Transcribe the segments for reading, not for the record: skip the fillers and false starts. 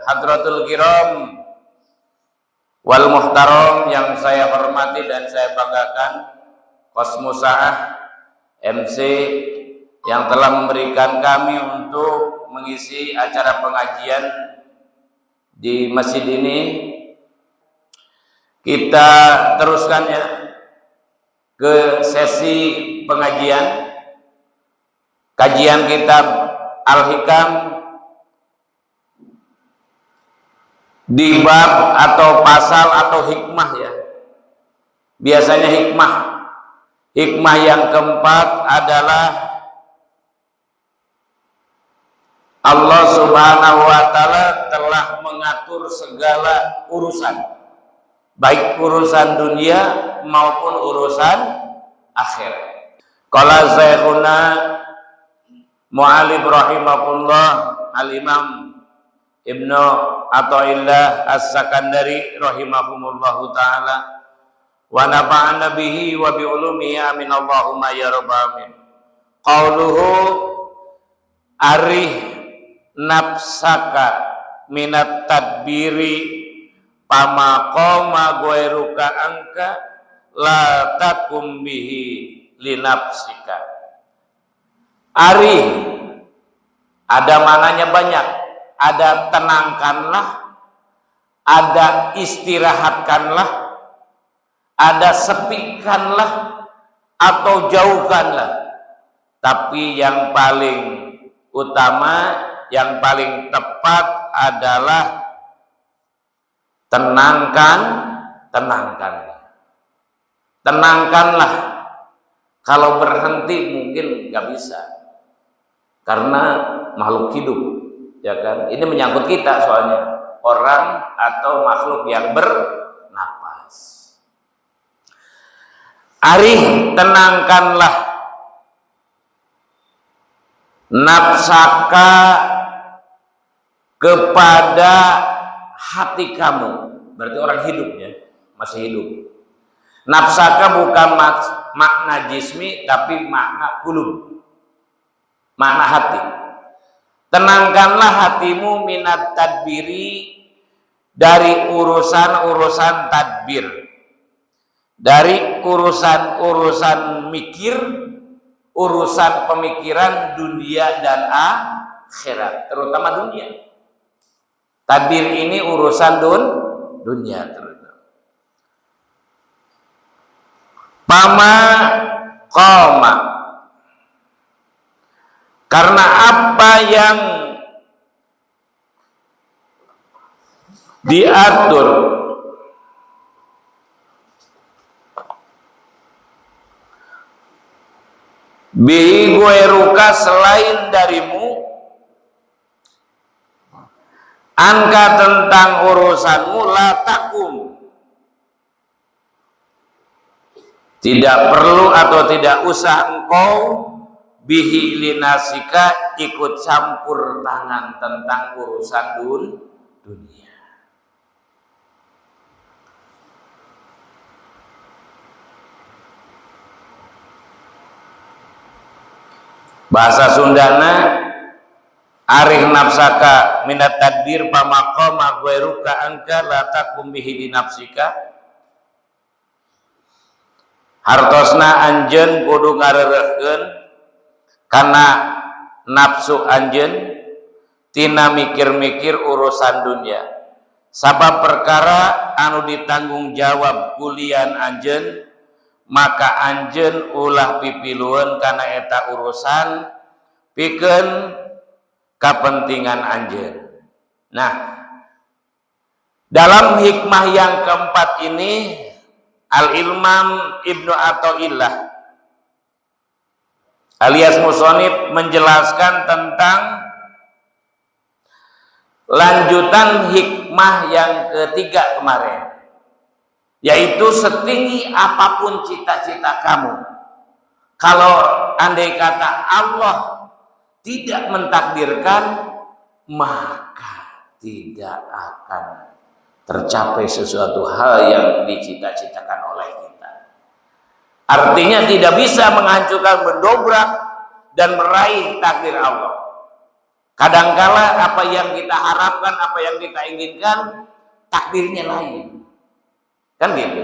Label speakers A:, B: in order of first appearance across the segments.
A: Hadratul Kiram wal Muhtaram yang saya hormati dan saya banggakan, Kosmusaah MC yang telah memberikan kami untuk mengisi acara pengajian di masjid ini. Kita teruskan ya ke sesi pengajian kajian kitab Al-Hikam di bab atau pasal atau hikmah ya. Biasanya hikmah. Hikmah yang keempat adalah Allah Subhanahu wa taala telah mengatur segala urusan, baik urusan dunia maupun urusan akhirat. Qala Syekhuna Mu'alib rahimahullah Al-Imam Ibnu Athaillah As-Sakandari rahimahumullahu ta'ala wa nafa'ana bihi wa bi ulumihi amin Allahumma ya rabbal alamin. Qauluhu arih nafsaka minat tadbiri pamaqama ghairuka angka la takum bihi li nafsika. Arih ada mananya banyak. Ada tenangkanlah, ada istirahatkanlah, ada sepikanlah, atau jauhkanlah. Tapi yang paling utama, yang paling tepat adalah tenangkanlah. Tenangkanlah. Kalau berhenti mungkin nggak bisa, karena makhluk hidup. Ya kan, ini menyangkut kita soalnya orang atau makhluk yang bernapas. Arih tenangkanlah nafsaka kepada hati kamu, berarti orang hidup ya, masih hidup. Nafsaka bukan makna jismi tapi makna kulub, makna hati. Tenangkanlah hatimu minat tadbiri dari urusan-urusan tadbir, dari urusan-urusan mikir, urusan pemikiran dunia dan akhirat, terutama dunia. Tadbir ini urusan dunia terutama. Pama qoma, karena apa yang diatur bihi ghairuka selain darimu, angka tentang urusanmu la takum, tidak perlu atau tidak usah engkau bihi linasika ikut campur tangan tentang urusan dunia. Bahasa Sundana arih nafsaka minat tadbir pamaqama ghairuka angka la takum bihi linafsika. Hartosna anjeun kudu ngareureukkeun karena nafsu anjeun tina mikir-mikir urusan dunia. Sabab perkara anu ditanggung jawab kulian anjeun, maka anjeun ulah pipilueun kana eta urusan pikeun kapentingan anjeun. Nah, dalam hikmah yang keempat ini Al-Imam Ibnu Athaillah alias musonib menjelaskan tentang lanjutan hikmah yang ketiga kemarin, yaitu setinggi apapun cita-cita kamu, kalau andai kata Allah tidak mentakdirkan, maka tidak akan tercapai sesuatu hal yang dicita-citakan oleh kita. Artinya tidak bisa menghancurkan, mendobrak dan meraih takdir Allah. Kadangkala apa yang kita harapkan, apa yang kita inginkan, takdirnya lain. Kan gitu.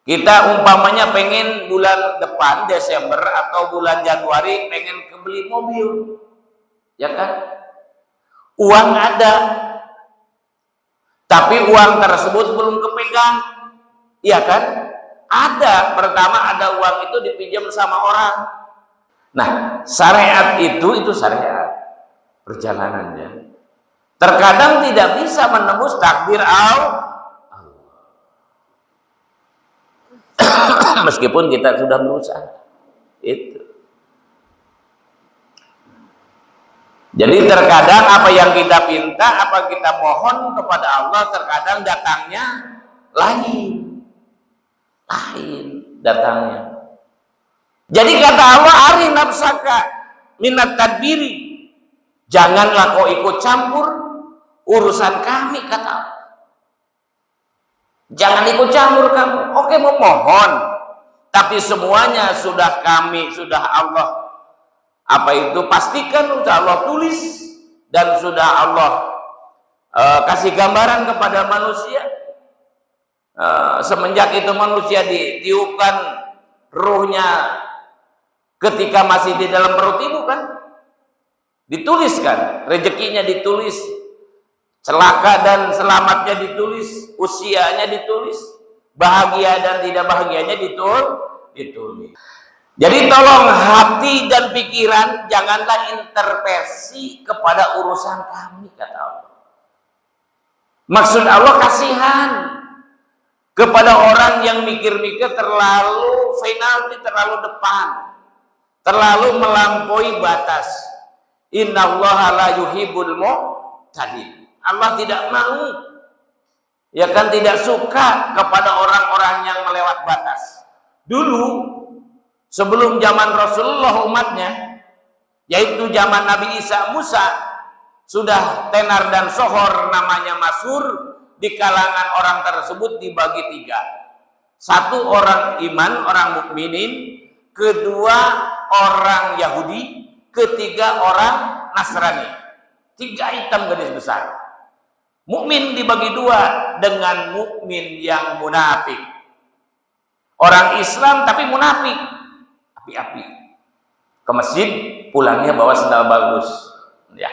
A: Kita umpamanya pengen bulan depan Desember atau bulan Januari pengen kebeli mobil, ya kan? Uang ada, tapi uang tersebut belum kepegang, ya kan? Ada, pertama ada uang itu dipinjam sama orang. Nah, syariat itu syariat perjalanannya. Terkadang tidak bisa menembus takdir Allah. Meskipun kita sudah berusaha. Itu. Jadi terkadang apa yang kita pinta, apa kita mohon kepada Allah, terkadang datangnya lain datangnya. Jadi kata Allah, ari nafsaka minat tadbiri, janganlah kau ikut campur urusan kami, kata Allah. Jangan ikut campur kamu. Oke, memohon, tapi semuanya sudah Allah pastikan, sudah Allah tulis dan sudah Allah kasih gambaran kepada manusia. Semenjak itu manusia ditiupkan ruhnya ketika masih di dalam perut ibu, kan dituliskan, rezekinya ditulis, celaka dan selamatnya ditulis, usianya ditulis, bahagia dan tidak bahagianya ditulis. Jadi tolong hati dan pikiran janganlah intervensi kepada urusan kami, kata Allah. Maksud Allah kasihan kepada orang yang mikir-mikir terlalu final, terlalu depan, terlalu melampaui batas. Innallaha la yuhibbul mu'tadin. Allah tidak mau, ya kan, tidak suka kepada orang-orang yang melewat batas. Dulu sebelum zaman Rasulullah umatnya, yaitu zaman Nabi Isa Musa, sudah tenar dan sohor namanya masyhur di kalangan orang tersebut dibagi tiga. Satu orang iman, orang mukminin, kedua orang Yahudi, ketiga orang Nasrani. Tiga hitam garis besar. Mukmin dibagi dua dengan mukmin yang munafik. Orang Islam tapi munafik, api-api. Ke masjid pulangnya bawa sendal bagus. Ya.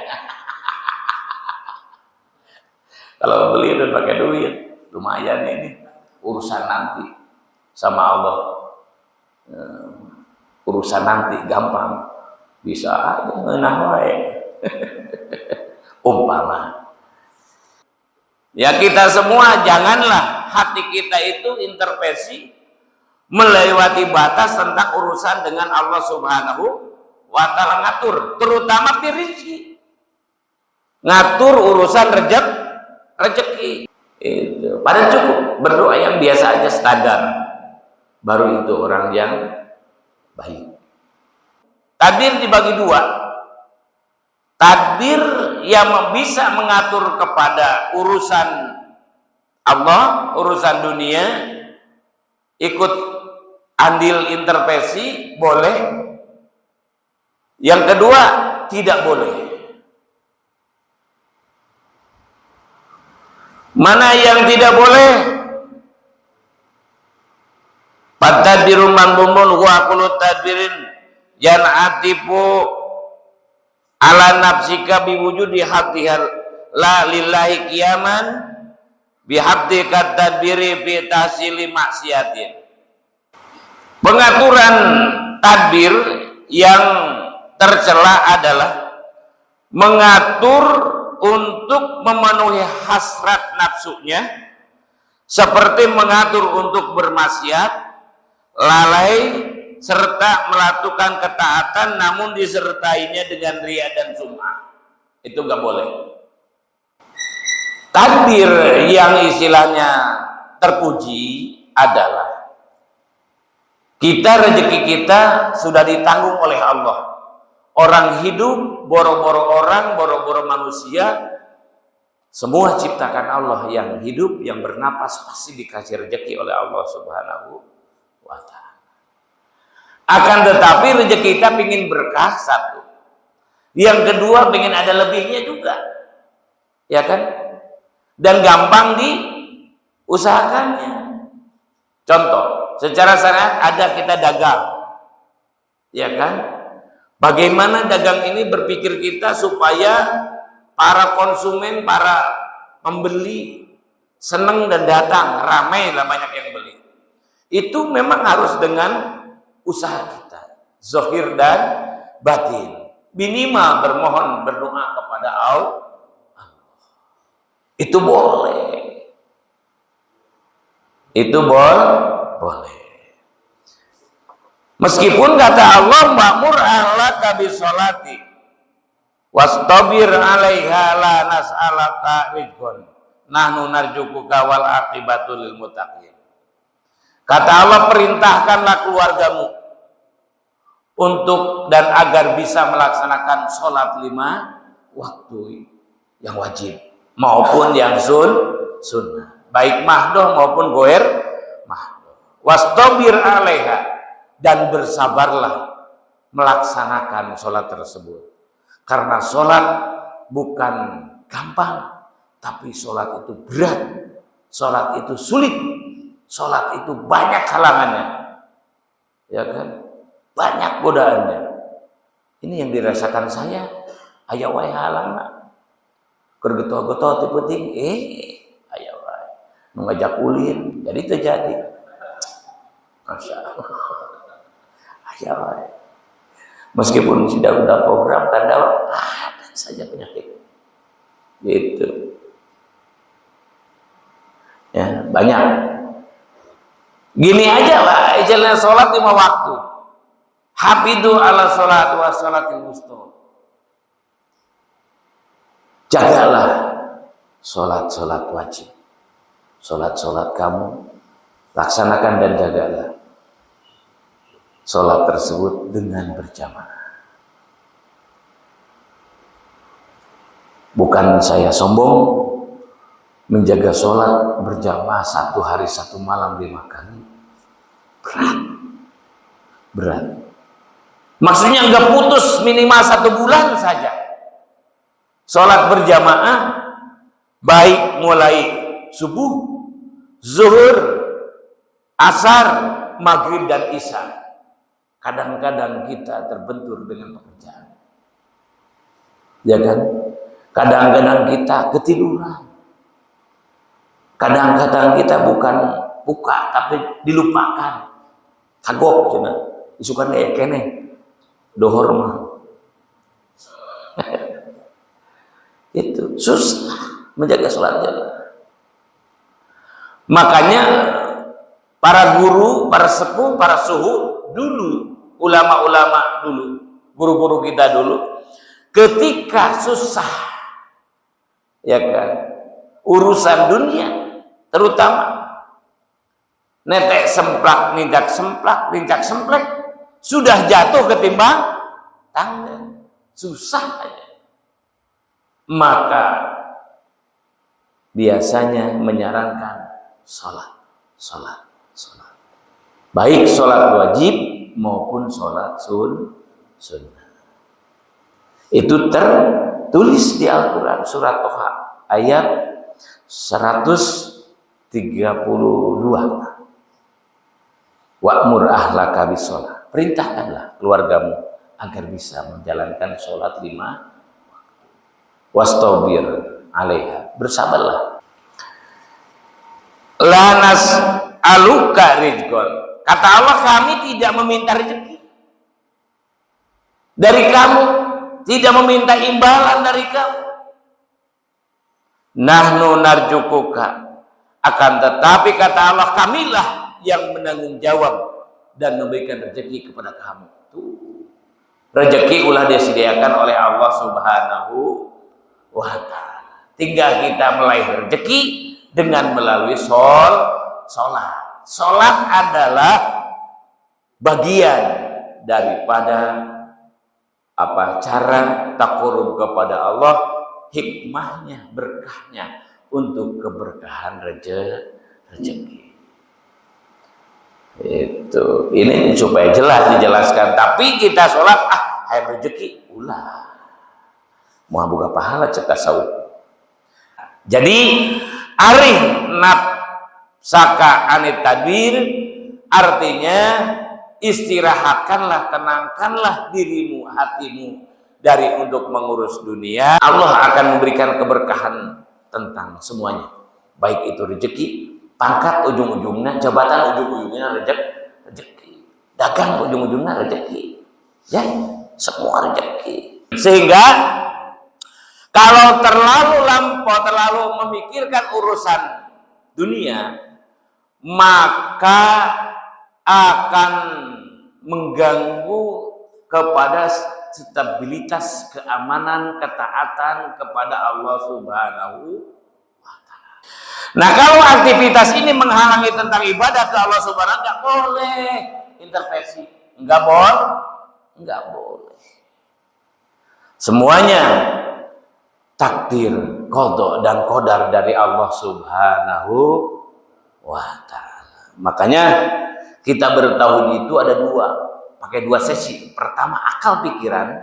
A: Kalau beli dan pakai duit, lumayan ini. Urusan nanti sama Allah. Urusan nanti gampang. Bisa aja ngeunah wae. Umpama. Ya, kita semua janganlah hati kita itu intervensi melewati batas tentang urusan dengan Allah Subhanahu wa Ta'ala, ngatur, terutama di rezeki. Ngatur urusan rezeki. Itu. Padahal cukup berdoa yang biasa aja, standar. Baru itu orang yang baik. Tadbir dibagi dua. Tadbir yang bisa mengatur kepada urusan Allah, urusan dunia, ikut andil intervensi, boleh. Yang kedua, tidak boleh. Mana yang tidak boleh? Fatadbiru man bumun wa kullu tadbirin yan'atifu ala nafsika biwujudi haddihal la lillahi qiyaman bihabdika tadbiri fi tahsili maksiatin. Pengaturan tadbir yang tercela adalah mengatur untuk memenuhi hasrat nafsunya, seperti mengatur untuk bermaksiat, lalai, serta melakukan ketaatan namun disertainya dengan riya dan sum'ah. Itu nggak boleh. Tadbir yang istilahnya terpuji adalah rezeki kita sudah ditanggung oleh Allah. Orang hidup, boro-boro orang, boro-boro manusia, semua ciptakan Allah yang hidup, yang bernapas, pasti dikasih rezeki oleh Allah Subhanahu wa Ta'ala. Akan tetapi rezeki kita ingin berkah satu, Yang kedua pengen ada lebihnya juga, ya kan? Dan gampang diusahakannya. Contoh, secara syariat ada kita dagang, ya kan? Bagaimana dagang ini berpikir kita supaya para konsumen, para pembeli senang dan datang, ramai lah, banyak yang beli. Itu memang harus dengan usaha kita, zahir dan batin. Minimal bermohon, berdoa kepada Allah. Itu boleh. Itu boleh. Meskipun kata Allah, ma'mur ahlaka bisolati wastabir 'alaiha la nas'alaka rizqan nahnu narjukuka wal aqibatu lil muttaqin. Kata Allah, perintahkanlah keluargamu untuk dan agar bisa melaksanakan sholat 5 waktu yang wajib maupun yang sunnah, baik mahdoh maupun goer mahdoh. Wastabir 'alaiha, dan bersabarlah melaksanakan sholat tersebut, karena sholat bukan gampang, tapi sholat itu berat, sholat itu sulit, sholat itu banyak halangannya, ya kan, banyak godaannya. Ini yang dirasakan saya, aya wae halangna kergeto-geto ti penting, aya wae ngajak ulin, jadi terjadi. Masya Allah, aya wae. Meskipun sudah program tanda ada saja penyakit gitu ya, banyak. Gini aja lah, jalan sholat 5 waktu, hafidu ala sholat wa sholatil wusta. Jagalah sholat wajib, sholat kamu laksanakan dan jagalah sholat tersebut dengan berjamaah. Bukan saya sombong, menjaga sholat berjamaah 1 hari 1 malam 5 kali berat. Maksudnya enggak putus, minimal 1 bulan saja sholat berjamaah, baik mulai subuh, zuhur, asar, maghrib dan isya. Kadang-kadang kita terbentur dengan pekerjaan, ya kan? Kadang-kadang kita ketiduran, kadang-kadang kita bukan buka tapi dilupakan, kagok cina isukan kene dohor mah. Itu susah menjaga sholat jamaah. Makanya para guru, para sepuh, para suhu dulu, ulama-ulama dulu, guru-guru kita dulu, ketika susah, ya kan, urusan dunia, terutama netek semplak, nincak semplek, sudah jatuh ketimbang tangga, susah aja. Maka biasanya menyarankan sholat. Baik sholat wajib maupun sholat sunnah. Itu tertulis di Al-Quran surat Toha ayat 132. Wa'mur ahlaka bisolah, perintahkanlah keluargamu agar bisa menjalankan sholat 5 waktu. Wastabir 'alaiha, bersabarlah. Lanas aluka rizqan, kata Allah, kami tidak meminta rezeki dari kamu, tidak meminta imbalan dari kamu. Nahnu narjukuka, akan tetapi kata Allah, kamilah yang menanggung jawab dan memberikan rezeki kepada kamu. Tuh, rezeki ulah disediakan oleh Allah Subhanahu wa ta'ala. Tinggal kita meraih rezeki dengan melalui sholat. Sholat adalah bagian daripada cara takarrub kepada Allah, hikmahnya, berkahnya untuk keberkahan rezeki. Itu ini supaya jelas dijelaskan. Tapi kita sholat, hai rezeki ulah. Mau boga pahala cek tasawuf. Jadi arih nafsaka anit tadbir artinya istirahatkanlah, tenangkanlah dirimu, hatimu dari untuk mengurus dunia. Allah akan memberikan keberkahan tentang semuanya, baik itu rezeki, pangkat ujung-ujungnya, jabatan ujung-ujungnya rezeki, dagang ujung-ujungnya rezeki, ya semua rezeki. Sehingga kalau terlalu memikirkan urusan dunia, maka akan mengganggu kepada stabilitas, keamanan, ketaatan kepada Allah Subhanahu wa Ta'ala. Nah, kalau aktivitas ini menghalangi tentang ibadah ke Allah Subhanahu, nggak boleh intervensi, nggak boleh. Semuanya takdir, qada dan qadar dari Allah Subhanahu wa Ta'ala. Makanya kita bertauhid itu ada pakai dua sesi. Pertama, akal pikiran,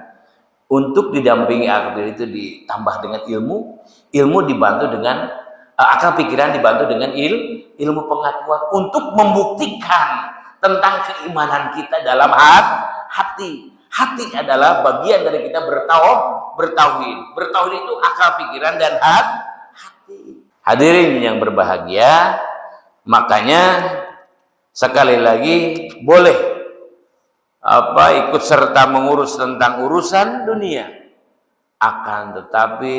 A: untuk didampingi akal itu ditambah dengan ilmu dibantu dengan akal pikiran dibantu dengan ilmu pengetahuan untuk membuktikan tentang keimanan kita dalam hati. Hati adalah bagian dari kita bertauhid. Bertauhid itu akal pikiran dan hati. Hadirin yang berbahagia, makanya sekali lagi boleh ikut serta mengurus tentang urusan dunia, akan tetapi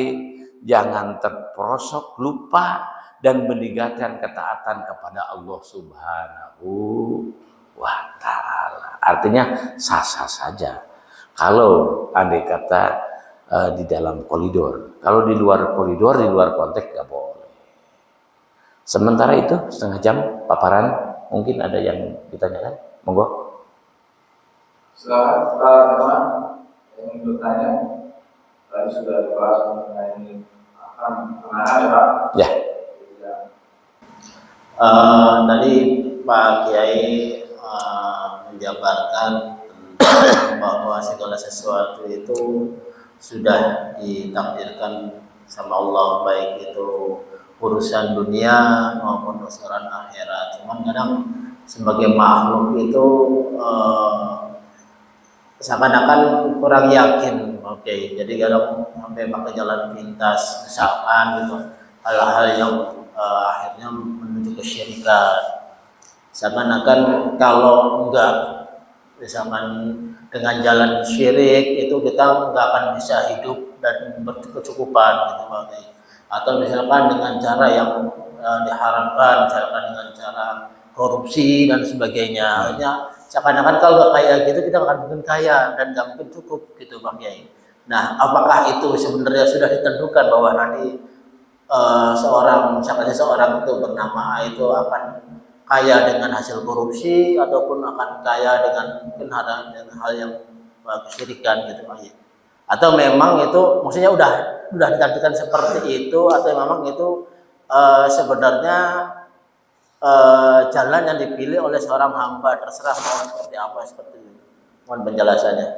A: jangan terperosok lupa dan meninggalkan ketaatan kepada Allah Subhanahu wa Ta'ala. Artinya sah-sah saja kalau andai kata di dalam koridor. Kalau di luar koridor, di luar konteks nggak boleh. Sementara itu setengah jam paparan, mungkin ada yang ditanyakan, monggo.
B: Silakan teman-teman yang ingin bertanya. Tadi sudah dibahas mengenai akan kemenangan ya Pak.
A: Ya.
C: Tadi Pak Kiai menjabarkan bahwa segala sesuatu itu sudah ditakdirkan sama Allah, baik itu urusan dunia maupun urusan akhirat. Cuman kadang sebagai makhluk itu seakan-akan kurang yakin. Oke, jadi kadang sampai pakai jalan pintas misalkan gitu, hal-hal yang akhirnya menuju kesyirikan. Seakan-akan kalau enggak misalkan dengan jalan syirik itu kita enggak akan bisa hidup dan berkecukupan gitu Pak. Atau misalkan dengan cara yang diharamkan, misalkan dengan cara korupsi dan sebagainya. Akhirnya seakan-akan kalau nggak kaya gitu kita akan mungkin kaya dan nggak mungkin cukup gitu Pak Kiai. Nah, apakah itu sebenarnya sudah ditentukan bahwa nanti misalkan seseorang itu bernama A itu akan kaya dengan hasil korupsi ataupun akan kaya dengan mungkin hal yang kesyirikan gitu Pak Kiai? Atau memang itu maksudnya udah ditentukan seperti itu, atau memang itu sebenarnya jalan yang dipilih oleh seorang hamba, terserah mau seperti apa, seperti itu. Mohon penjelasannya.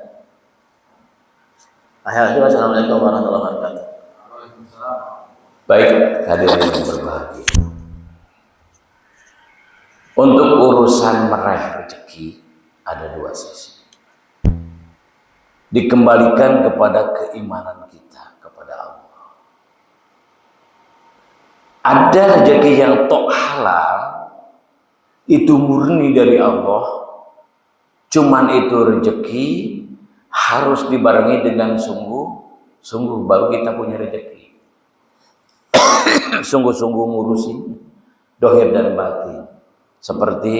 C: Assalamualaikum warahmatullahi wabarakatuh.
A: Baik, hadirin yang berbahagia. Untuk urusan meraih rezeki ada dua sisi. Dikembalikan kepada keimanan kita kepada Allah. Ada rezeki yang tok halal, itu murni dari Allah. Cuman itu rezeki harus dibarengi dengan sungguh baru kita punya rezeki. Sungguh-sungguh ngurusin dohir dan batin. Seperti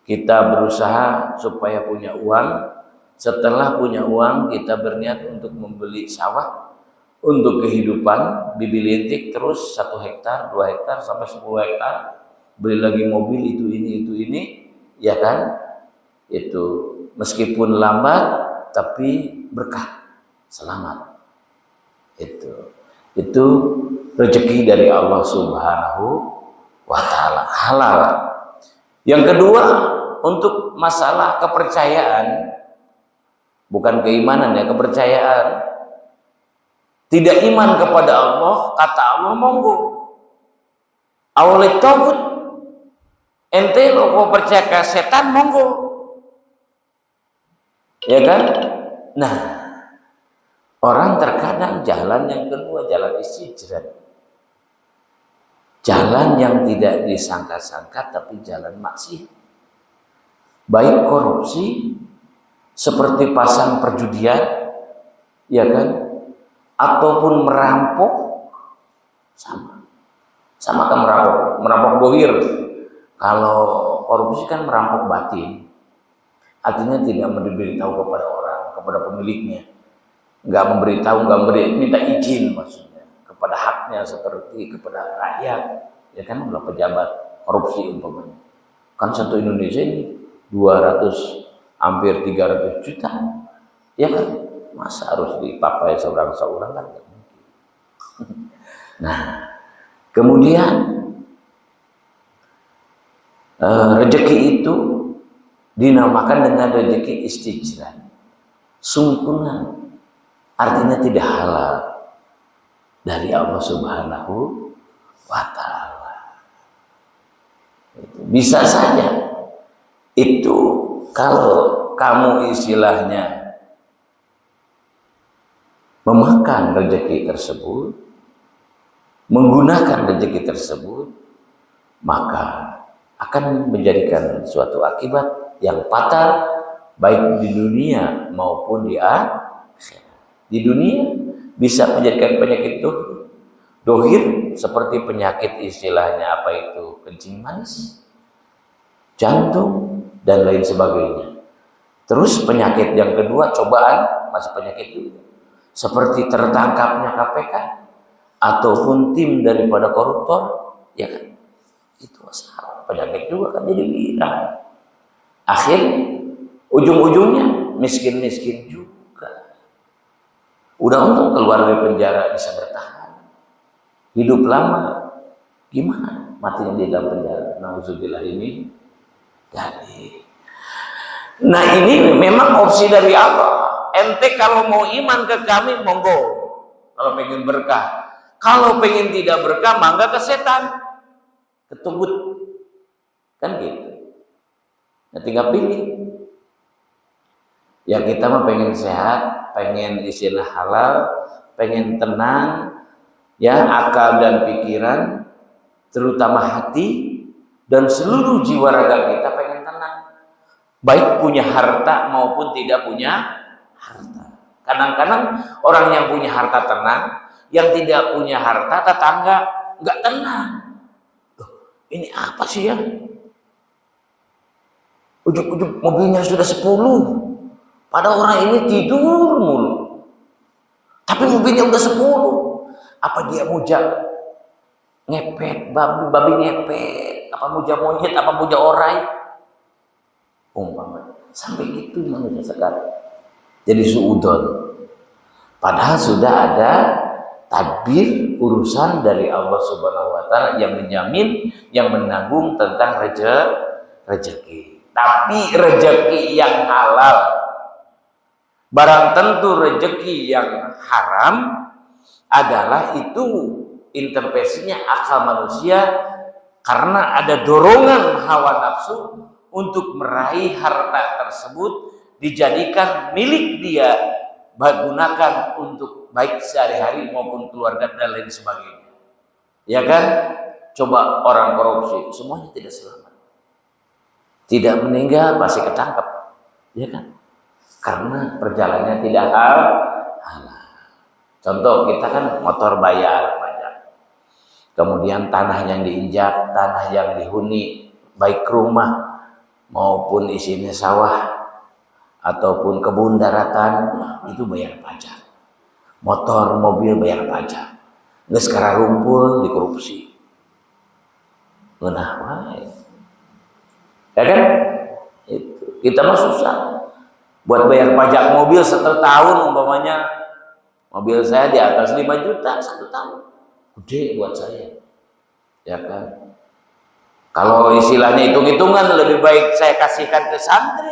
A: kita berusaha supaya punya uang. Setelah punya uang, kita berniat untuk membeli sawah untuk kehidupan, bibi lintik terus 1 hektar, 2 hektar sampai 10 hektar, beli lagi mobil itu ini, ya kan? Itu meskipun lambat tapi berkah, selamat. Itu rezeki dari Allah Subhanahu wa Ta'ala, halal. Yang kedua, untuk masalah kepercayaan, bukan keimanan ya, kepercayaan. tidak iman kepada Allah, kata Allah monggo. Awalnya togut, ente lo kau percaya ke setan monggo, ya kan? Nah, orang terkadang jalan yang kedua, jalan istijrat, jalan yang tidak disangka-sangka tapi jalan maksiat, baik korupsi seperti pasang perjudian, ya kan? Ataupun merampok, sama kan merampok dohir. Kalau korupsi kan merampok batin, artinya tidak memberitahu kepada orang, kepada pemiliknya, nggak memberitahu, minta izin maksudnya kepada haknya seperti kepada rakyat, ya kan? Kalau pejabat korupsi umpamanya, kan satu Indonesia ini 200 hampir 300 juta, ya kan? Masa harus dipakai seorang-seorang kan nggak mungkin. Nah, kemudian rezeki itu dinamakan dengan rezeki istijrat, sungkunan, artinya tidak halal dari Allah Subhanahu wa Ta'ala. Bisa saja itu kalau kamu istilahnya memakan rezeki tersebut, menggunakan rezeki tersebut, maka akan menjadikan suatu akibat yang fatal baik di dunia maupun di akhirat. Di dunia bisa menjadikan penyakit dohir seperti penyakit istilahnya apa itu, kencing manis, jantung dan lain sebagainya. Terus penyakit yang kedua, cobaan, masih penyakit juga, seperti tertangkapnya KPK ataupun tim daripada koruptor, ya kan? Itu masalah penyakit juga kan, jadi gila. Akhirnya ujung-ujungnya miskin-miskin juga. Udah untung keluar dari penjara bisa bertahan, hidup lama, gimana matinya di dalam penjara? Nauzubillah ini. Jadi, nah ini memang opsi dari Allah. Ente kalau mau iman ke kami monggo, kalau pengen berkah. Kalau pengen tidak berkah mangga ke setan, ketubut, kan gitu. Nah tinggal pilih. Ya kita mah pengen sehat, pengen istilah halal, pengen tenang, ya akal dan pikiran, terutama hati dan seluruh jiwa raga kita pengen tenang. Baik punya harta maupun tidak punya harta. Kadang-kadang orang yang punya harta tenang, yang tidak punya harta tetangga nggak tenang. Ini apa sih ya? Ujuk-ujuk mobilnya sudah 10, padahal orang ini tidur mulu. Tapi mobilnya udah 10. Apa dia muja ngepet, babi ngepet, apa muja monyet, apa muja orai? Umpama sampai itu manusia sekarang. Jadi suudon. Padahal sudah ada tadbir urusan dari Allah Subhanahu wa Ta'ala yang menjamin, yang menanggung tentang rezeki. Tapi rezeki yang halal, barang tentu rezeki yang haram adalah itu intervensinya akal manusia karena ada dorongan hawa nafsu untuk meraih harta tersebut dijadikan milik dia, gunakan untuk baik sehari-hari maupun keluarga dan lain sebagainya. Ya kan? Coba orang korupsi, semuanya tidak selamat. Tidak meninggal pasti ketangkap. Ya kan? Karena perjalanannya tidak halal. Contoh kita kan motor bayar pajak. Kemudian tanah yang diinjak, tanah yang dihuni, baik rumah maupun isinya sawah ataupun kebun daratan itu bayar pajak. Motor, mobil bayar pajak. Nggak sekarang rumpul dikorupsi. Nah, ya kan? Itu. Kita mah susah buat bayar pajak mobil 1 tahun umpamanya. Mobil saya di atas 5 juta 1 tahun. Gede buat saya. Ya kan? Kalau istilahnya hitung-hitungan lebih baik saya kasihkan ke santri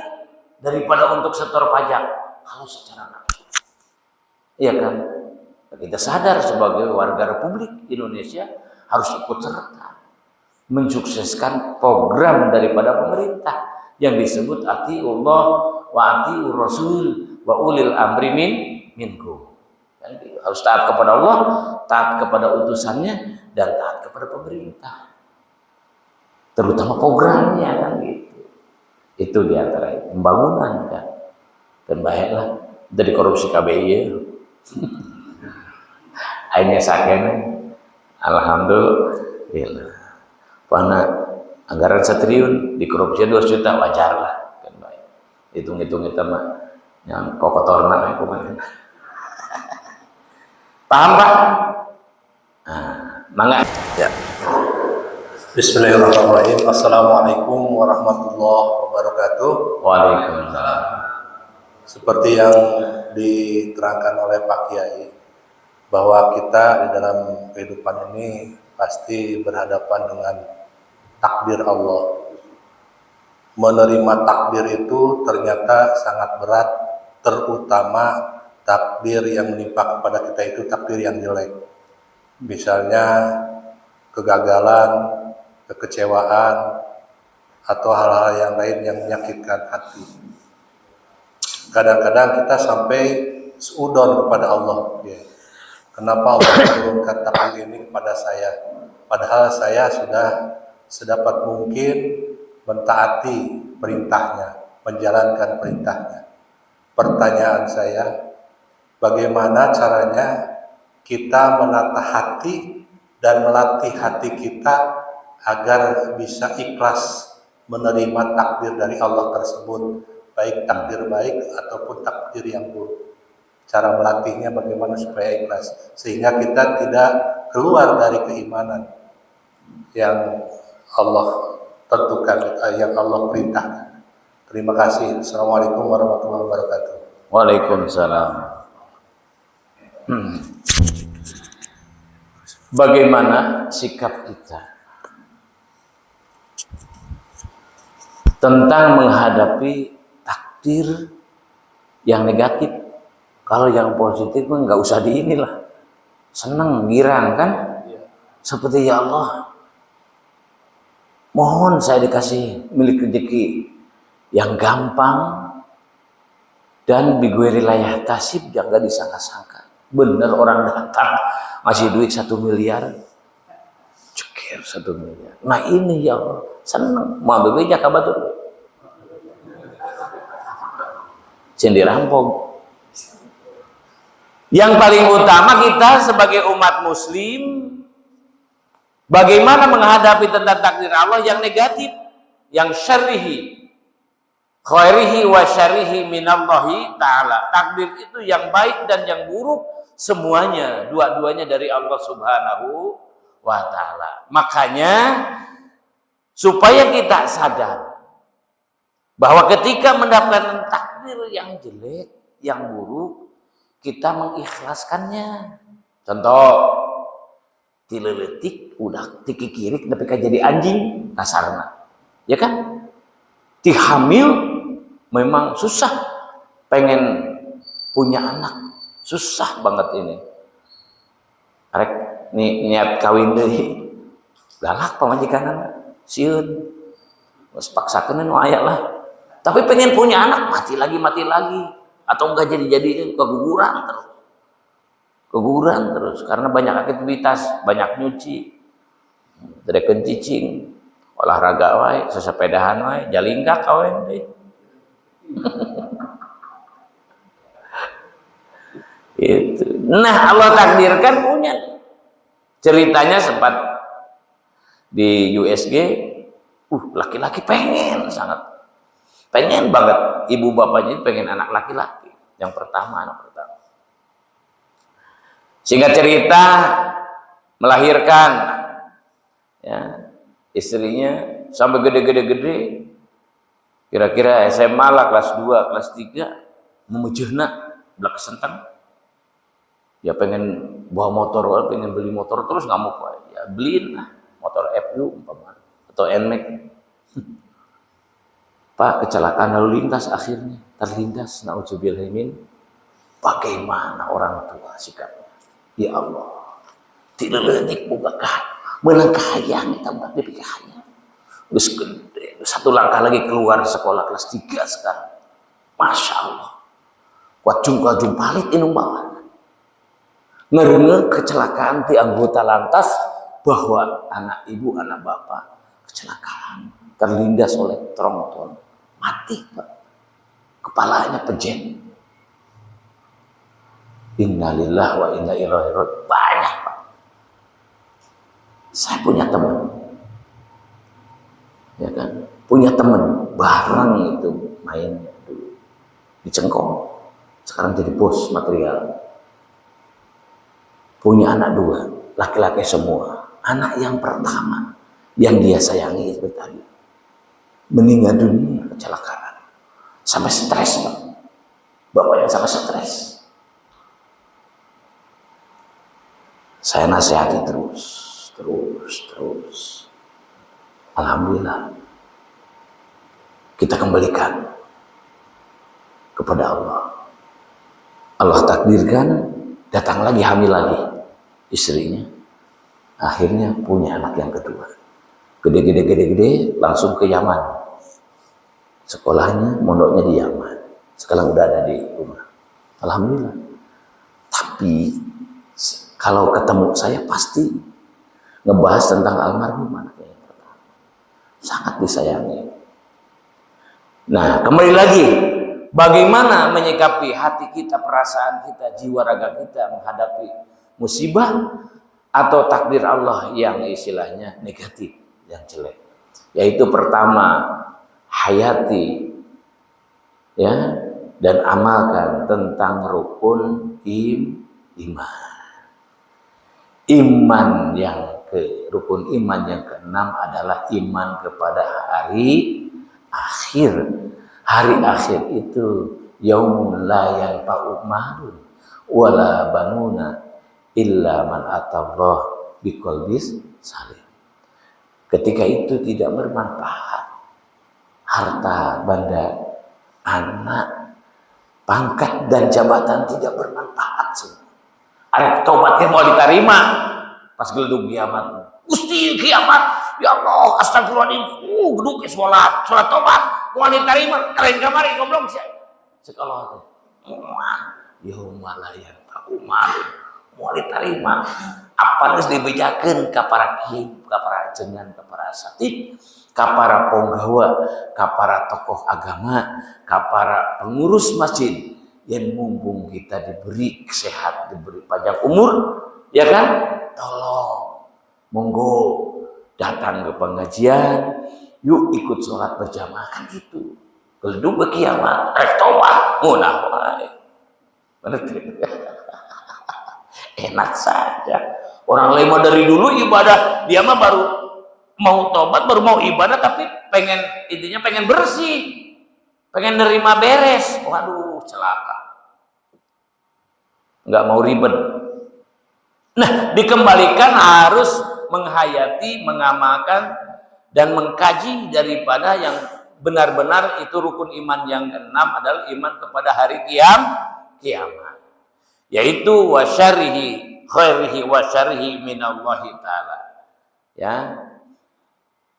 A: daripada untuk setor pajak. Kalau secara langsung. Iya kan? Kita sadar sebagai warga Republik Indonesia harus ikut serta mensukseskan program daripada pemerintah yang disebut atiullah wa atiur rasul wa ulil amri minkum. Harus taat kepada Allah, taat kepada utusannya, dan taat kepada pemerintah. Terutama programnya kan gitu. Itu diantara pembangunan kan. Dan baiklah dari korupsi KBI. Akhirnya sakene, alhamdulillah. Karena anggaran 1 triliun dikorupsi 2 juta wajar lah kan baik. Hitung-hitung kita mah yang kokotorna kemarin. Paham Pak? Mangga. Ya.
D: Bismillahirrahmanirrahim. Assalamualaikum warahmatullahi wabarakatuh.
A: Waalaikumsalam.
D: Seperti yang diterangkan oleh Pak Kiai, bahwa kita di dalam kehidupan ini pasti berhadapan dengan takdir Allah. Menerima takdir itu ternyata sangat berat, terutama takdir yang menimpa kepada kita itu takdir yang jelek. Misalnya kegagalan, kekecewaan, atau hal-hal yang lain yang menyakitkan hati. Kadang-kadang kita sampai seudon kepada Allah. Ya. Kenapa Allah menurunkan takdir ini kepada saya? Padahal saya sudah sedapat mungkin mentaati perintahnya, menjalankan perintahnya. Pertanyaan saya, bagaimana caranya kita menata hati dan melatih hati kita agar bisa ikhlas menerima takdir dari Allah tersebut, baik takdir baik ataupun takdir yang buruk. Cara melatihnya bagaimana supaya ikhlas, sehingga kita tidak keluar dari keimanan yang Allah tentukan, yang Allah perintahkan. Terima kasih. Assalamualaikum warahmatullahi wabarakatuh.
A: Waalaikumsalam. Bagaimana sikap kita tentang menghadapi takdir yang negatif? Kalau yang positif mah nggak usah diinilah, seneng girang kan? Seperti ya Allah, mohon saya dikasih milik rezeki yang gampang dan bigueri layah tasib yang gak disangka-sangka. Bener orang datang ngasih duit 1 miliar, cekir 1 miliar. Nah ini ya Allah, seneng. Mau bebeja kabatur, sendiri rampok. Yang paling utama kita sebagai umat muslim, bagaimana menghadapi tentang takdir Allah yang negatif, yang syarrihi, khairihi wa syarrihi minallahi ta'ala. Takdir itu yang baik dan yang buruk, semuanya, dua-duanya dari Allah subhanahu wa ta'ala. Makanya, supaya kita sadar, bahwa ketika mendapatkan takdir yang jelek, yang buruk, kita mengikhlaskannya. Contoh, tileletik udah tikikirik tapi kan jadi anjing kasarna, ya kan? Tihamil memang susah, pengen punya anak susah banget ini. Arek nih niat kawin deui, galak pamajikanana, sieun, geus paksakeun nu aya lah. Tapi pengen punya anak, mati lagi. Atau enggak jadi keguguran terus karena banyak aktivitas, banyak nyuci, derekeun cicing, olahraga wae, sesepedahan wae, jalingkak kawen deui. Itu. Nah, Allah takdirkan punya. Ceritanya sempat di USG, laki-laki pengen banget, ibu bapaknya pengen anak laki-laki, anak pertama. Singkat cerita, melahirkan, ya, istrinya sampai gede, kira-kira SMA lah, kelas 2, kelas 3, memujehna belah kesentang, ya pengen bawa motor, pengen beli motor terus nggak mau, ya beliin lah motor FU atau NMAX. Pak, kecelakaan lalu lintas akhirnya terlindas, naudzubillah min. Bagaimana orang tua sikapnya? Ya Allah, tidak letik bukakan, menang kahayang kita buat dia kahayang. Terus gede, satu langkah lagi keluar sekolah kelas 3 sekarang. Masya Allah, kuat jumpalit inung bawa. Ngerenge kecelakaan di anggota lantas bahwa anak ibu, anak bapak kecelakaan, terlindas oleh tronton, mati Pak. Kepalanya pejen. Innalillahi wa inna ilaihi raji'un. Banyak Pak. Saya punya teman, ya kan, punya teman bareng itu mainnya dulu di Cengkong, sekarang jadi bos material. Punya anak 2, laki-laki semua. Anak yang pertama yang dia sayangi itu tadi meninggal dunia kecelakaan, sampai stres Pak. Bapaknya sampai stres. Saya nasihati terus. Alhamdulillah, kita kembalikan kepada Allah. Allah takdirkan datang lagi, hamil lagi istrinya. Akhirnya punya anak yang kedua. Gede, langsung ke Yaman. Sekolahnya, mondoknya di Yaman. Sekarang udah ada di rumah. Alhamdulillah. Tapi kalau ketemu saya pasti ngebahas tentang almarhum anaknya yang pertama. Sangat disayangi. Nah, kembali lagi, bagaimana menyikapi hati kita, perasaan kita, jiwa raga kita menghadapi musibah atau takdir Allah yang istilahnya negatif, yang jelek. Yaitu pertama, hayati ya, dan amalkan tentang rukun iman. Iman yang rukun iman yang ke-6 adalah iman kepada hari akhir. Hari akhir itu yaumul la yanfa'u malun wala banuna illa man atallah biqalbis salim. Ketika itu tidak bermanfaat harta, benda, anak, pangkat dan jabatan tidak bermanfaat semua. Arek tobatnya mau diterima pas geleduk kiamat. Gusti kiamat, ya Allah, astagfirullahaladzim. Geduk sholat tobat, mau diterima. Kalian kamari goblok sih. Sekolah teh. Yaumul la yanfa'u malun mau diterima. Apa harus dibejakeun ka para kiai, ka para ajengan, ka para asatid, ka para punggawa, ka para tokoh agama, ka para pengurus masjid. Yang mumpung kita diberi sehat, diberi panjang umur, ya kan? Tolong, monggo datang ke pengajian, yuk ikut sholat berjamaah, kan gitu. Geleduk ke kiamat, tobat, munah wae. Enak saja. Orang lain dari dulu ibadah, dia mah baru mau tobat, baru mau ibadah, tapi intinya pengen bersih, pengen nerima beres. Waduh, celaka. Nggak mau ribet. Nah, dikembalikan harus menghayati, mengamalkan, dan mengkaji daripada yang benar-benar itu rukun iman yang ke-6 adalah iman kepada hari kiamat. Yaitu wasyarihi khairihi wasyarihi minallahi ta'ala. Ya.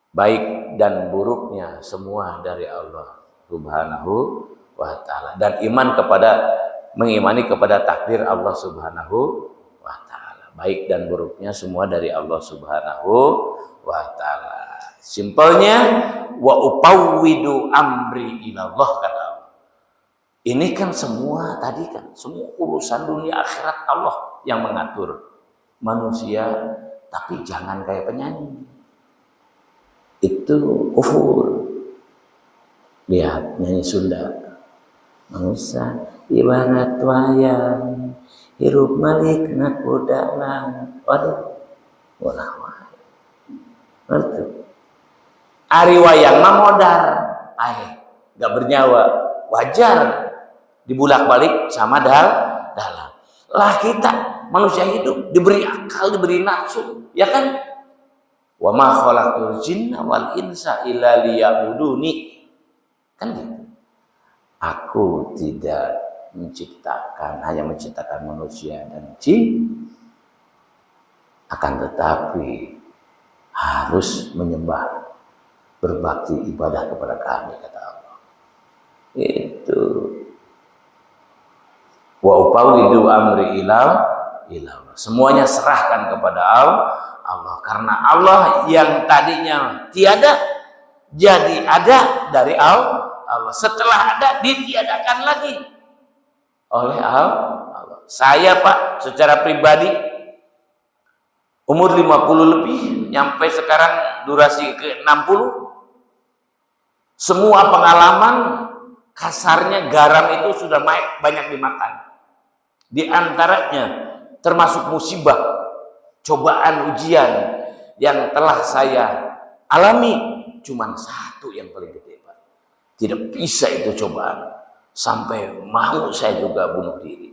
A: Baik dan buruknya semua dari Allah Subhanahu wa ta'ala. Dan iman kepada mengimani kepada takdir Allah Subhanahu wa ta'ala. Baik dan buruknya semua dari Allah Subhanahu wa ta'ala. Simpelnya wa upawwidu amri ilallah kata Allah. Ini kan semua tadi kan semua urusan dunia akhirat Allah yang mengatur manusia, tapi jangan kayak penyanyi. Itu kufur. Lihat nyanyi Sunda. Manusia ibarat wayang hirup malik nak udalang. Waduh, walah wae. Ngerti? Ari wayang mah modar, gak bernyawa, wajar dibulak-balik sama dalam. Lah kita manusia hidup diberi akal, diberi nafsu, ya kan? Wa ma khalaqtul jinna wal insa illa liya'buduni. Kan gitu. Aku tidak hanya menciptakan manusia dan jin akan tetapi harus menyembah, berbakti ibadah kepada kami, kata Allah. Itu wa upawidu amri ilallah. Semuanya serahkan kepada Allah, karena Allah yang tadinya tiada jadi ada dari Allah. Setelah ada ditiadakan lagi oleh Allah. Saya Pak secara pribadi umur 50 lebih nyampe sekarang durasi ke 60, semua pengalaman kasarnya garam itu sudah banyak dimakan. Di antaranya termasuk musibah, cobaan, ujian yang telah saya alami, cuman satu yang paling gede Pak. Tidak bisa itu cobaan, sampai mau saya juga bunuh diri.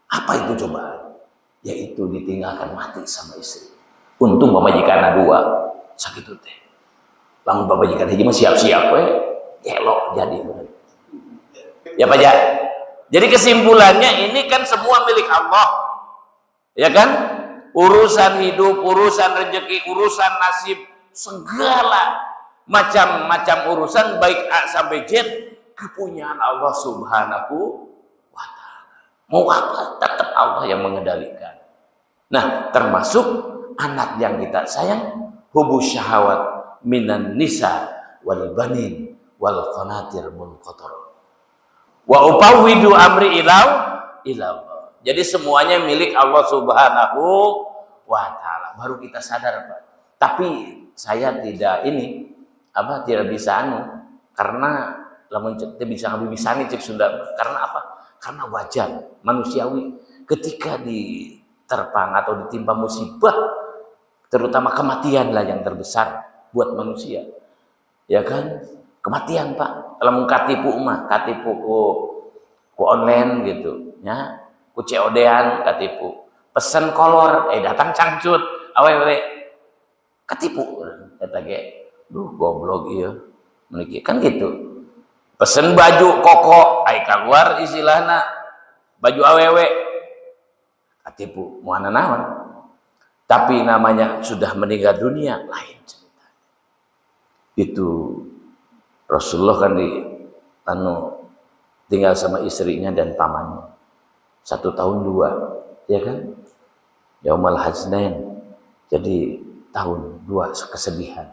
A: Apa itu cobaan? Yaitu ditinggalkan mati sama istri. Untung pamajikan dua sakit teh. Lamun pamajikan hiji mah siap-siap we, elok jadi bener. Ya Pak ya. Jadi kesimpulannya ini kan semua milik Allah. Ya kan? Urusan hidup, urusan rezeki, urusan nasib, segala macam-macam urusan baik A sampai Z kepunyaan Allah Subhanahu wa Ta'ala. Mau apa tetap Allah yang mengendalikan. Nah, termasuk anak yang kita sayang, hubus syahawat minan nisa wal banin wal qanatir munqatar wa upawwidu amri ilallah. Jadi semuanya milik Allah Subhanahu wa Ta'ala. Baru kita sadar Pak. Tapi saya tidak tidak bisa karena lamun bisa nih cek Sunda. Karena apa? Karena wajar manusiawi ketika diterpang atau ditimpa musibah, terutama kematian lah yang terbesar buat manusia. Ya kan? Kematian Pak. Lamun katipu ku online gitu, ya. Ku COD-an katipu. Pesen kolor, datang cangcut, awewe katipu eta ge. Duh goblok ieu. Meniki kan gitu. Pesen baju koko, keluar istilahna baju awewe katipu moana naon. Tapi namanya sudah meninggal dunia lain cerita. Itu Rasulullah kan tinggal sama istrinya dan pamannya 1 tahun 2, ya kan? Yaumal Hajnain, jadi tahun 2 kesedihan.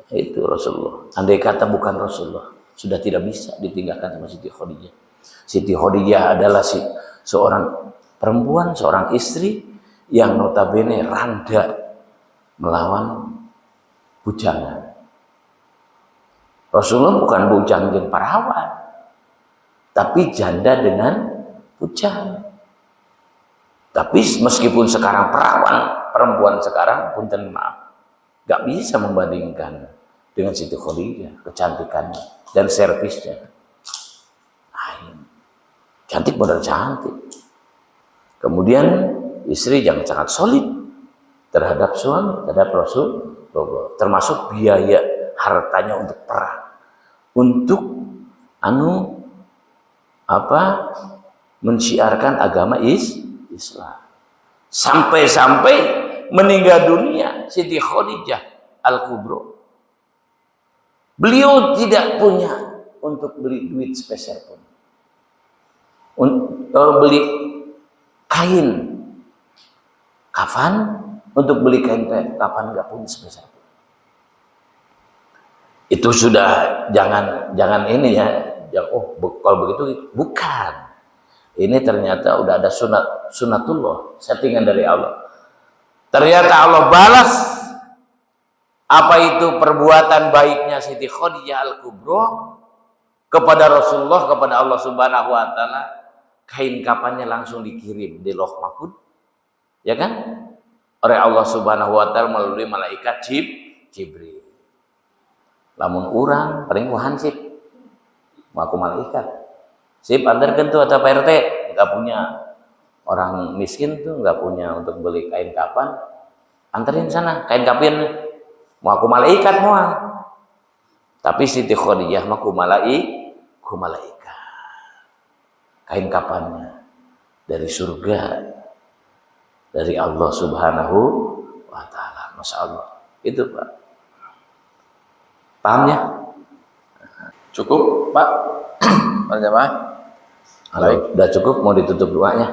A: Itu Rasulullah. Andai kata bukan Rasulullah, sudah tidak bisa ditinggalkan sama Siti Khadijah. Siti Khadijah adalah seorang perempuan, seorang istri yang notabene randa melawan bujangan. Rasulullah bukan bujang jeung perawan, tapi janda dengan bujang. Tapi meskipun sekarang perawan, perempuan sekarang punten maaf, gak bisa membandingkan dengan Siti Khadijah, kecantikannya dan servisnya. Cantik benar cantik. Kemudian istri jangan sangat solid terhadap suami, terhadap Rasulullah, termasuk biaya hartanya untuk perang, untuk mensiarkan agama Islam. Sampai-sampai meninggal dunia Siti Khadijah Al-Kubro. Beliau tidak punya untuk beli duit spesial pun. Beli kain kafan, untuk beli kain kafan nggak punya spesial pun. Itu sudah jangan ini ya. Kalau begitu bukan. Ini ternyata udah ada sunatullah, settingan dari Allah. Ternyata Allah balas apa itu perbuatan baiknya Siti Khadijah Al-Kubro kepada Rasulullah, kepada Allah Subhanahu wa Ta'ala. Kain kafannya langsung dikirim di Lauh Mahfuz, ya kan? Oleh Allah Subhanahu wa Ta'ala melalui malaikat Jibril. Lamun urang paling ku hansip aku malaikat. Sip antarkeun tuh atau Pak RT, enggak punya orang miskin tuh enggak punya untuk beli kain kapan, anterin sana kain kapin mau aku malaikat mau. Tapi Siti Khadijah mah ku malaikat. Kain kapannya dari surga dari Allah Subhanahu wa taala. Masya Allah. Itu Pak. Paham ya?
B: Cukup Pak? Para jamaah?
A: Kalau udah cukup mau ditutup doanya.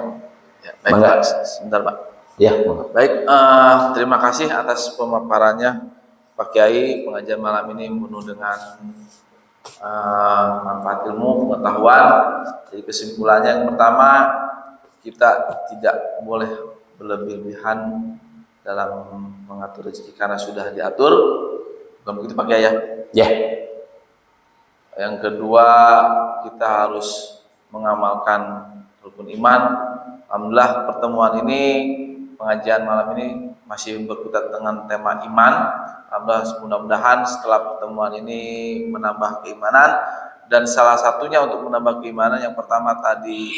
B: Ya, baik
A: Mangga.
B: Pak. Sebentar Pak.
A: Ya, monggo.
B: Baik, terima kasih atas pemaparannya Pak Kiai. Pengajian malam ini penuh dengan manfaat ilmu, pengetahuan. Jadi kesimpulannya yang pertama, kita tidak boleh berlebihan dalam mengatur rezeki karena sudah diatur. Bukan begitu Pak Kiai ya?
A: Ya.
B: Yang kedua, kita harus mengamalkan rukun iman. Alhamdulillah pertemuan ini, pengajian malam ini masih berkutat dengan tema iman. Alhamdulillah, mudah-mudahan setelah pertemuan ini menambah keimanan, dan salah satunya untuk menambah keimanan yang pertama tadi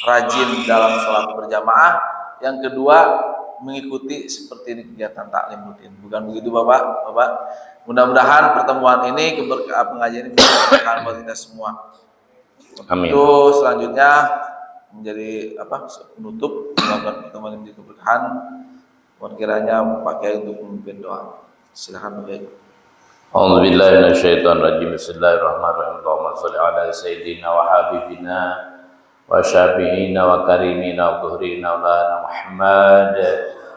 B: rajin dalam sholat berjamaah, yang kedua mengikuti seperti ini kegiatan taklim rutin. Bukan begitu Bapak? Mudah-mudahan pertemuan ini, keberkahan pengajian ini berkah buat kita semua.
A: Amin.
B: Itu selanjutnya menjadi penutup, melakukan pertemuan ini keberkahan. Mohon kiranya Pak Kiai untuk memimpin doa. Silakan Pak Kiai.
A: A'udzu billahi minasyaitonir rajim. Bismillahirrahmanirrahim. Allahumma shalli ala sayyidina wa habibina wa syafi'ina wa karimina wa dhuhrina wa Muhammad.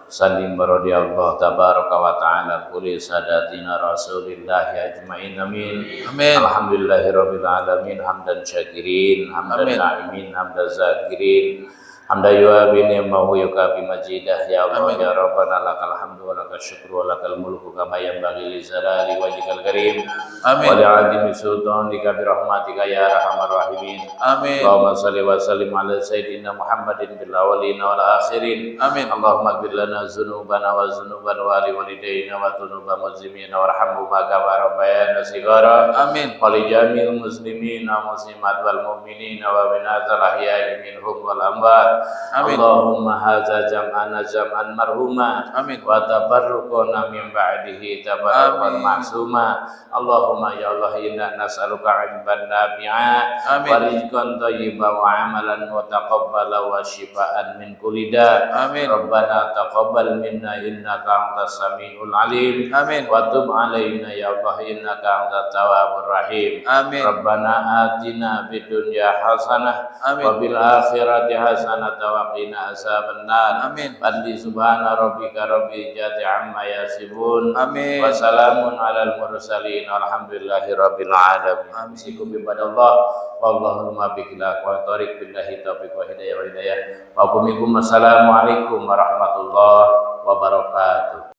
A: Sallim radhiyallahu tabaraka wa ta'ala kulli sadatina rasulillahi ajma'in. Amin.
B: Amin.
A: Alhamdulillahirabbil alamin hamdan syakirin hamdan
B: Amin.
A: na'imin hamdan zakirin hamdan yuwabi ni'mahu yukafi majidah. Ya Allah,
B: Amin.
A: ya Rabbana lakal hamdu wa lakal syukru wa lakal mulku kama yanbaghi li jalali wajhikal karim
B: Amin.
A: wa li'azimi sultanika bi rahmatika ya arhamar rahimin.
B: Amin.
A: Allahumma salli wa sallim ala sayyidina Muhammadin bil awwalin wal akhirin.
B: Amin.
A: Allahumma ighfir lana dzunubana wa dzunuban walidayna wa dzunuba muslimina warhamhuma kama rabbayana shighara.
B: Amin.
A: Wa li jami'il muslimina wa muslimat wal mu'minina wa min adzal ahya'i minhum wal amwat.
B: Amin.
A: Allahumma hadza jam'ana jam'an marhuma.
B: Amin.
A: Wa tabarrukuna min ba'dihi tabarrukan
B: Amin.
A: maksuma. Allahumma ya Allah inna nas'aluka 'ilman nafi'a
B: Amin.
A: wa rizqan thayyiban wa 'amalan mutaqabbala wa shifaan min kulli da'.
B: Amin.
A: Rabbana taqabbal minna innaka antas samiul alim.
B: Amin.
A: Wa tub 'alaina ya Allah innaka antat tawwabur rahim.
B: Amin.
A: Rabbana atina fid dunya hasanah
B: Amin.
A: wa fil akhirati hasanah wa qina azabannar.
B: Amin.
A: Fadli subhana rabbika rabbil izzati amma yasifun.
B: Amin.
A: Wa salamun alal mursalin walhamdulillahi rabbil alamin.
B: Amin.
A: Amsikum ibadallah wallahu muwaffiq ila aqwamit thoriq billahi taufiq wa hidayah wa hidayah. Wa assalamualaikum warahmatullahi wabarakatuh.